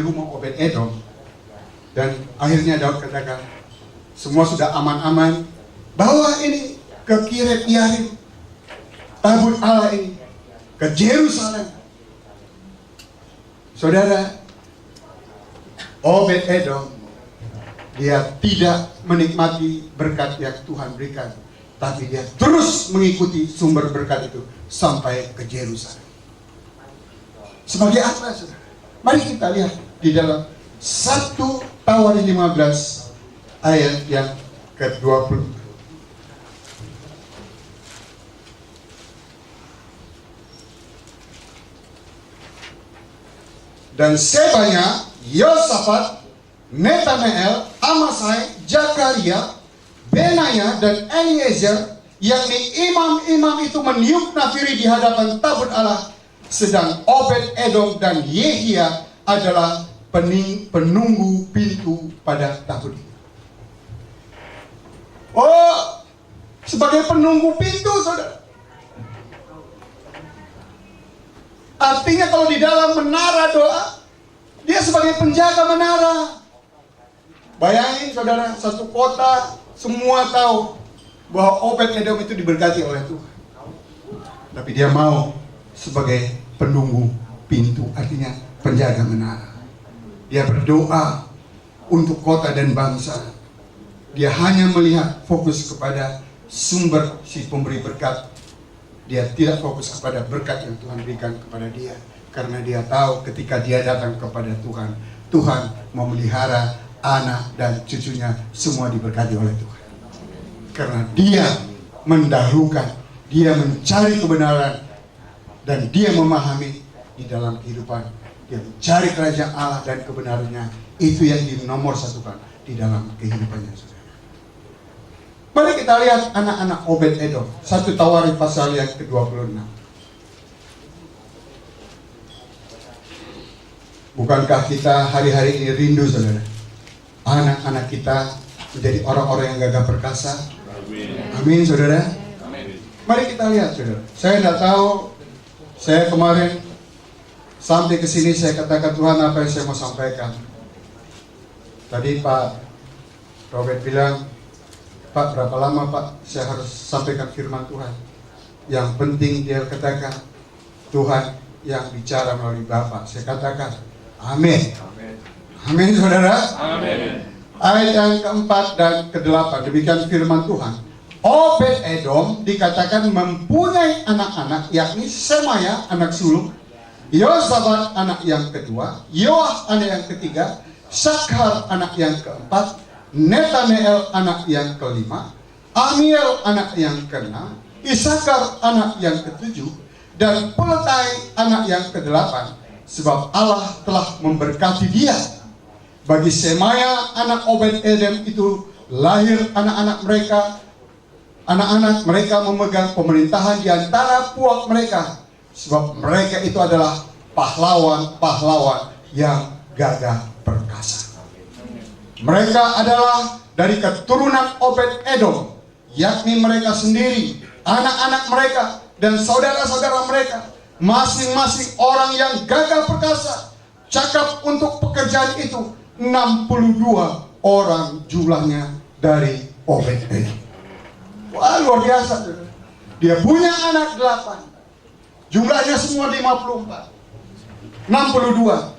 rumah Obed Edom, dan akhirnya Daud katakan semua sudah aman-aman, bawa ini ke Kiryat Yearim, tabut Allah ini ke Yerusalem. Saudara, Obed Edom dia tidak menikmati berkat yang Tuhan berikan, tapi dia terus mengikuti sumber berkat itu sampai ke Yerusalem. Sebagai apa, saudara? Mari kita lihat di dalam 1 Tawarin 15 ayat yang ke-20. Dan Sebanya, Yosafat, Netanel, Amasai, Zakaria, Benaya, dan Eliezer, yakni imam-imam itu meniup nafiri di hadapan tabut Allah, sedang Obed Edom dan Yehia adalah penunggu pintu pada tabut itu. Oh, sebagai penunggu pintu, saudara. Artinya kalau di dalam menara doa, dia sebagai penjaga menara. Bayangin, saudara, satu kota semua tahu bahwa Obed Edom itu diberkati oleh Tuhan, tapi dia mau sebagai penunggu pintu, artinya penjaga menara. Dia berdoa untuk kota dan bangsa. Dia hanya melihat fokus kepada sumber si pemberi berkat. Dia tidak fokus kepada berkat yang Tuhan berikan kepada dia, karena dia tahu ketika dia datang kepada Tuhan, Tuhan memelihara anak dan cucunya semua diberkati oleh Tuhan. Karena dia mendahulukan, dia mencari kebenaran, dan dia memahami di dalam kehidupan, dia mencari kerajaan Allah dan kebenarannya. Itu yang dinomor satukan di dalam kehidupannya, saudara. Mari kita lihat anak-anak Obed Edom. 1 Tawarin pasal yang ke-26. Bukankah kita hari-hari ini rindu, saudara, anak-anak kita menjadi orang-orang yang gagah perkasa? Amin, saudara. Mari kita lihat, saudara. Saya tidak tahu, saya kemarin sampai ke sini saya katakan, Tuhan, apa yang saya mau sampaikan. Tadi Pak Robert bilang, Pak, berapa lama Pak saya harus sampaikan firman Tuhan? Yang penting dia katakan, Tuhan yang bicara melalui Bapak. Saya katakan, amin. Amin, saudara. Amin. Ayat yang keempat dan ke-8, demikian firman Tuhan. Obed Edom dikatakan mempunyai anak-anak, yakni Semaya anak sulung, Yosafat anak yang kedua, Yoah anak yang ketiga, Sakhar anak yang keempat, Netanel anak yang kelima, Amiel anak yang keenam, Isakar anak yang ketujuh, dan Peletai anak yang kedelapan. Sebab Allah telah memberkati dia. Bagi Semaya anak Obed Edom itu lahir anak-anak mereka memegang pemerintahan di antara puak mereka. Sebab mereka itu adalah pahlawan-pahlawan yang gagah perkasa. Mereka adalah dari keturunan Obed Edom, yakni mereka sendiri, anak-anak mereka, dan saudara-saudara mereka, masing-masing orang yang gagah perkasa. Cakap untuk pekerjaan itu 62 orang jumlahnya dari Obed Edom. Wah, luar biasa. Dia punya anak 8, jumlahnya semua 54. 62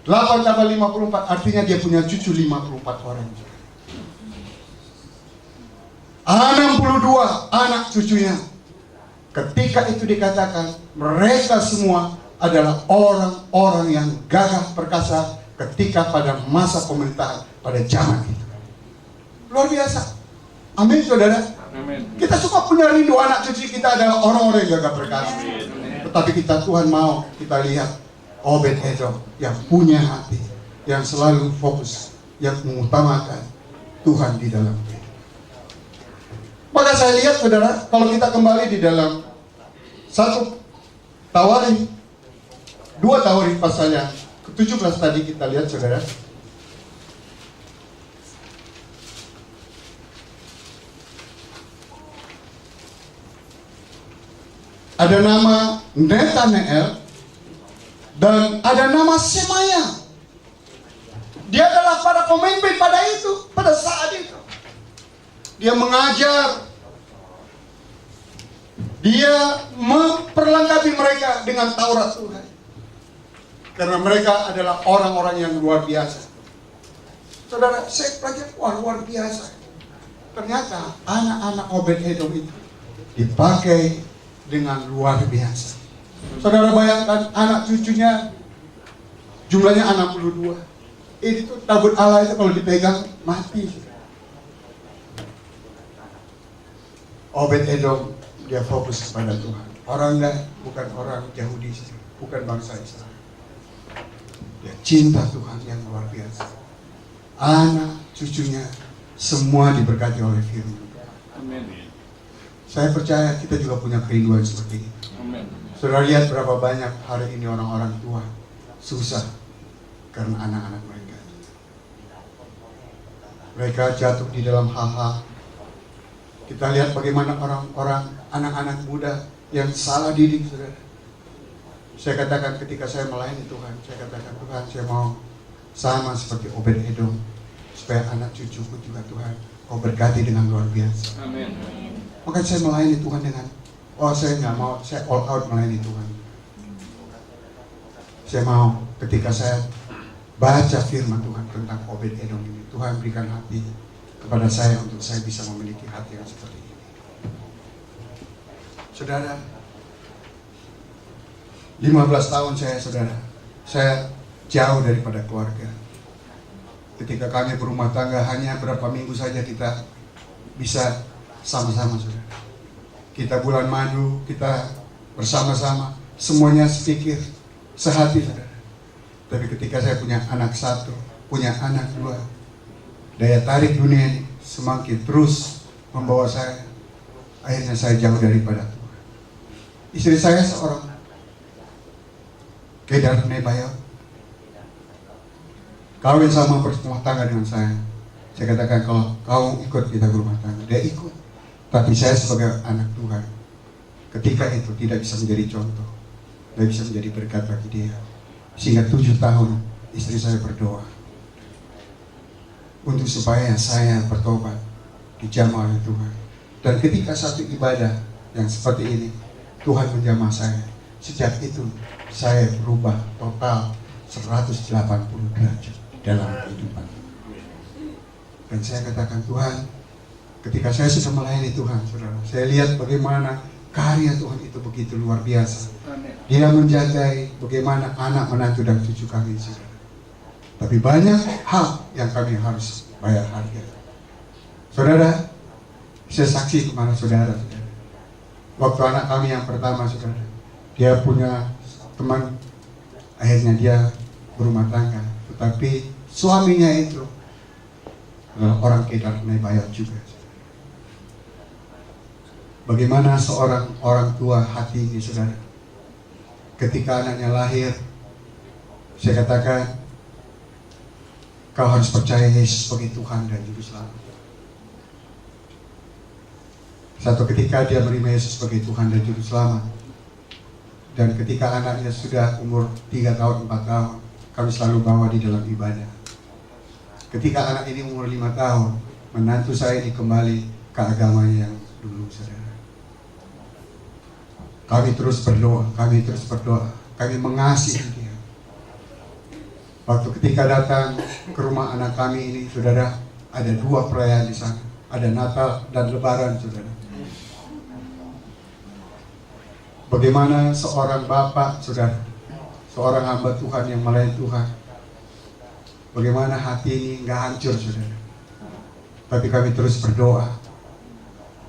8 tambah 54, artinya dia punya cucu 54 orang. 62 anak cucunya. Ketika itu dikatakan, mereka semua adalah orang-orang yang gagah perkasa ketika pada masa pemerintahan pada zaman itu. Luar biasa. Amin, saudara. Amin. Kita suka punya rindu anak cucu kita adalah orang-orang yang gagah perkasa. Tetapi kita, Tuhan mau kita lihat Obed Edom yang punya hati, yang selalu fokus, yang mengutamakan Tuhan di dalam hidup. Maka saya lihat, saudara, kalau kita kembali di dalam 1 Tawarin, 2 Tawarin pasal yang ke-17 tadi kita lihat, saudara. Ada nama Netanel dan ada nama Semaya. adalah pemimpin pada itu, pada saat itu. Dia mengajar, dia memperlengkapi mereka dengan Taurat Tuhan. Karena mereka adalah orang-orang yang luar biasa. Saudara, saya pelajari, luar biasa. Ternyata anak-anak Obed-Edom itu dipakai dengan luar biasa. Saudara bayangkan anak cucunya jumlahnya 62. Ini tuh tabut Allah itu kalau dipegang mati. Obed-Edom dia fokus kepada Tuhan. Orangnya bukan orang Yahudi, bukan bangsa Israel. Dia cinta Tuhan yang luar biasa. Anak cucunya semua diberkati oleh firman. Amin. Saya percaya kita juga punya kerinduan seperti ini. Amin. Saudara lihat berapa banyak hari ini orang-orang tua susah karena anak-anak mereka. Mereka jatuh di dalam hal-hal. Kita lihat bagaimana orang-orang, anak-anak muda yang salah didik, saudara. Saya katakan ketika saya melayani Tuhan, saya katakan Tuhan, saya mau sama seperti Obed-Edom, supaya anak cucuku juga Tuhan Kau berkati dengan luar biasa. Amin. Maka saya melayani Tuhan dengan, saya nggak mau, saya all out melayani Tuhan. Saya mau ketika saya baca firman Tuhan tentang Obed-Edom ini, Tuhan berikan hati kepada saya untuk saya bisa memiliki hati yang seperti ini. Saudara, 15 tahun saya jauh daripada keluarga. Ketika kami berumah tangga, hanya berapa minggu saja kita bisa sama-sama, saudara. Kita bulan madu, kita bersama-sama, semuanya sepikir, sehati, saudara. Tapi ketika saya punya anak satu, punya anak dua, daya tarik dunia ini semakin terus membawa saya. Akhirnya saya jauh daripada Tuhan. Istri saya seorang Kedar Nebayot, kawin sama berumah tangga dengan saya. Saya katakan, kalau kau ikut kita berumah tangga, dia ikut. Tapi saya sebagai anak Tuhan, ketika itu tidak bisa menjadi contoh, tidak bisa menjadi berkat bagi dia. Sehingga 7 tahun istri saya berdoa untuk supaya saya bertobat, dijamah oleh Tuhan. Dan ketika satu ibadah yang seperti ini, Tuhan menjamah saya. Sejak itu saya berubah total 180 derajat dalam kehidupan. Dan saya katakan, Tuhan, ketika saya sudah melayani Tuhan, saudara, saya lihat bagaimana karya Tuhan itu begitu luar biasa. Dia menjagai bagaimana anak, menantu, dan cucu kami, saudara. Tapi banyak hal yang kami harus bayar harga. Saudara, saya saksi kepada saudara. Waktu anak kami yang pertama, saudara, dia punya teman, akhirnya dia berumah tangga. Tetapi suaminya itu adalah orang Kedar Nebayot juga. Bagaimana seorang orang tua hati ini, saudara, ketika anaknya lahir, saya katakan, kau harus percaya Yesus sebagai Tuhan dan Juru Selamat. Satu ketika dia menerima Yesus sebagai Tuhan dan Juru Selamat, dan ketika anaknya sudah umur 3 tahun, 4 tahun, kami selalu bawa di dalam ibadah. Ketika anak ini umur 5 tahun, menantu saya ini kembali ke agamanya yang dulu, saudara. Kami terus berdoa, kami mengasihi dia. Waktu ketika datang ke rumah anak kami ini, saudara, ada 2 perayaan di sana. Ada Natal dan Lebaran, saudara. Bagaimana seorang bapak, saudara, seorang hamba Tuhan yang melayani Tuhan, bagaimana hati ini nggak hancur, saudara. Tapi kami terus berdoa.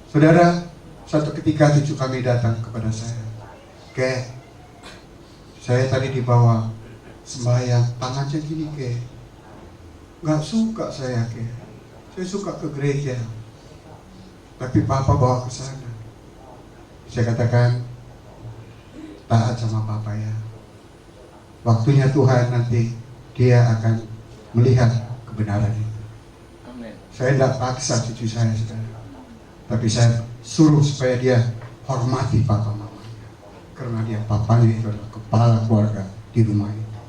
Saudara, satu ketika cucu kami datang kepada saya, saya tadi dibawa sembahyang, tangannya gini, nggak suka saya, saya suka ke gereja, tapi papa bawa ke sana. Saya katakan, taat sama papa ya. Waktunya Tuhan nanti dia akan melihat kebenaran itu. Amen. Saya tidak paksa cucu saya, saudara, tapi saya suruh supaya dia hormati papa mamanya, karena dia papanya itu adalah kepala keluarga di rumah itu.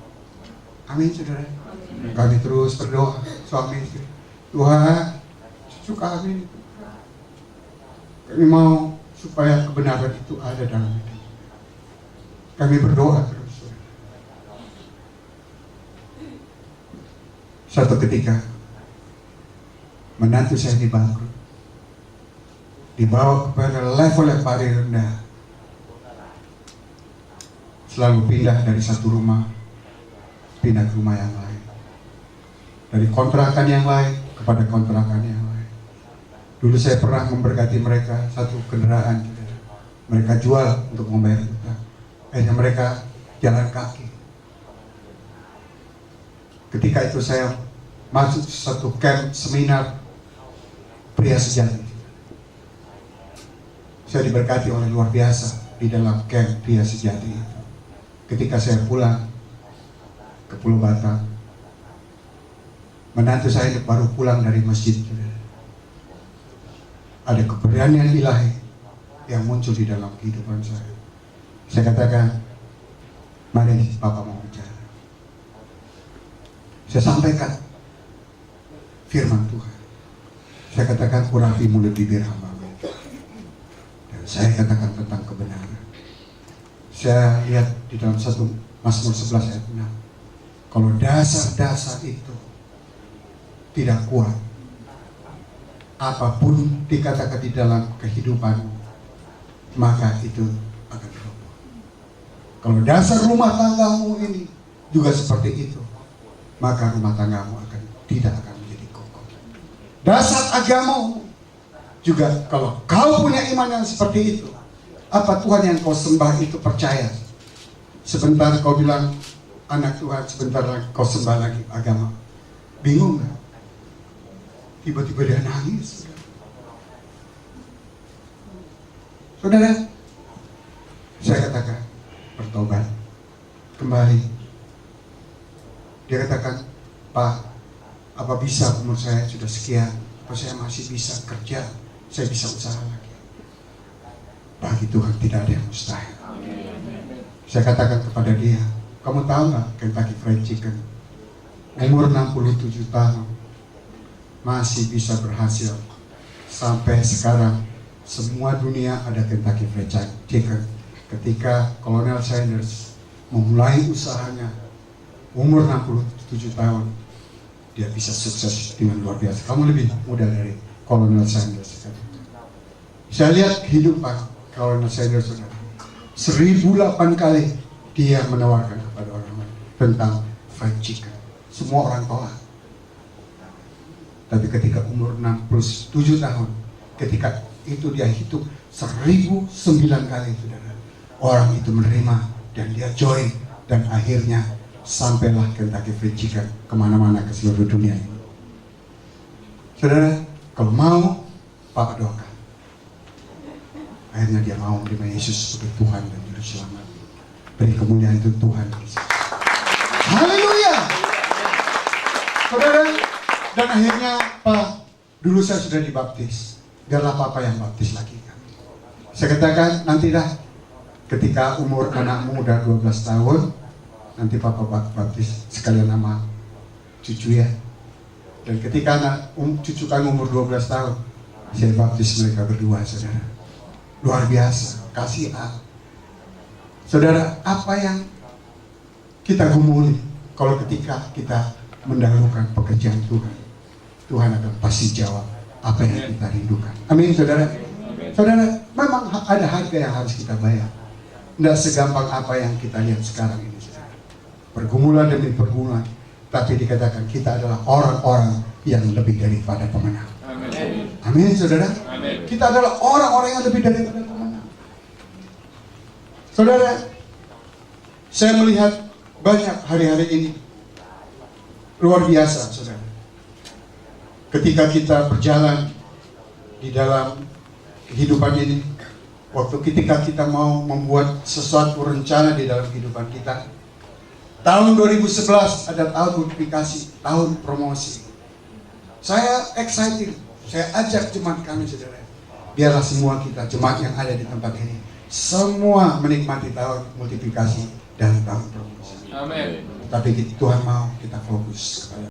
Amin, saudara. Kami terus berdoa, suami istri, Tuhan, cucu kami, kami mau supaya kebenaran itu ada dalam hidup. Kami berdoa terus. Suatu ketika, menantu saya dibangkrut, dibawa kepada level yang paling rendah, selalu pindah dari satu rumah, pindah ke rumah yang lain, dari kontrakan yang lain kepada kontrakan yang lain. Dulu saya pernah memberkati mereka satu kendaraan, mereka jual untuk membayar utang. Akhirnya mereka jalan kaki. Ketika itu saya masuk satu camp seminar pria sejati. Saya diberkati oleh luar biasa di dalam camp pria sejati itu. Ketika saya pulang ke Pulau Batam, menantu saya baru pulang dari masjid. Ada keberanian ilahi yang muncul di dalam kehidupan saya. Saya katakan, mari Bapak mau bicara. Saya sampaikan firman Tuhan. Saya katakan, urapi mulut bibir hamba. Dan saya katakan tentang kebenaran. Saya lihat di dalam satu Mazmur 11 ayat 6. Kalau dasar-dasar itu tidak kuat, apapun dikatakan di dalam kehidupanmu, maka itu akan roboh. Kalau dasar rumah tanggamu ini juga seperti itu, maka rumah tanggamu tidak akan menjadi kokoh. Dasar agamamu juga, kalau kau punya iman yang seperti itu, apa Tuhan yang kau sembah itu percaya? Sebentar kau bilang anak Tuhan, sebentar lagi kau sembah lagi agama. Bingung gak? Tiba-tiba dia nangis. Saudara, saya katakan bertobat kembali. Dia katakan, Pak, apa bisa umur saya sudah sekian, apa saya masih bisa kerja, saya bisa usaha lagi. Bagi Tuhan tidak ada yang mustahil. Saya katakan kepada dia, kamu tahu nggak Kentucky Fried Chicken umur 67 tahun masih bisa berhasil sampai sekarang. Semua dunia ada Kentucky Fried Chicken. Ketika Kolonel Sanders memulai usahanya umur 67 tahun, dia bisa sukses dengan luar biasa. Kamu lebih muda dari Kolonel Sanders. Saya lihat kehidupan Kolonel Sanders, 1008 kali dia menawarkan kepada orang lain tentang fried chicken. Semua orang tolak. Tapi ketika umur 67 tahun, ketika itu dia hitung 1009 kali, saudara, orang itu menerima dan dia join, dan akhirnya sampailah Kentucky Fried Chicken kemana-mana ke seluruh dunia ini. Saudara, kalau mau, Papa doakan. Akhirnya dia mau menerima Yesus sebagai Tuhan dan Juru Selamat. Beri kemuliaan itu Tuhan Yesus. Haleluya. Saudara, dan akhirnya Pak, dulu saya sudah dibaptis. Biarlah Papa yang baptis lagi. Saya katakan, nantilah ketika umur anakmu udah 12 tahun, nanti Papa baptis sekalian nama cucu ya. Dan ketika cucu kamu umur 12 tahun, saya baptis mereka berdua, saudara. Luar biasa, kasih Allah. Saudara, apa yang kita gumuli kalau ketika kita mendahulukan pekerjaan Tuhan, Tuhan akan pasti jawab apa yang kita rindukan. Amin, saudara. Saudara, memang ada harga yang harus kita bayar. Tidak segampang apa yang kita lihat sekarang ini, saudara. Pergumulan demi pergumulan, tapi dikatakan kita adalah orang-orang yang lebih daripada pemenang. Amin, saudara. Amin. Kita adalah orang-orang yang lebih daripada pemenang. Saudara, saya melihat banyak hari-hari ini luar biasa, saudara. Ketika kita berjalan di dalam kehidupan ini, waktu ketika kita mau membuat sesuatu rencana di dalam kehidupan kita, tahun 2011 ada tahun multiplikasi, tahun promosi. Saya excited. Saya ajak jemaat kami, saudara, biarlah semua kita, jemaat yang ada di tempat ini, semua menikmati tahun multiplikasi dan tahun promosi. Amin. Tapi Tuhan mau kita fokus kepada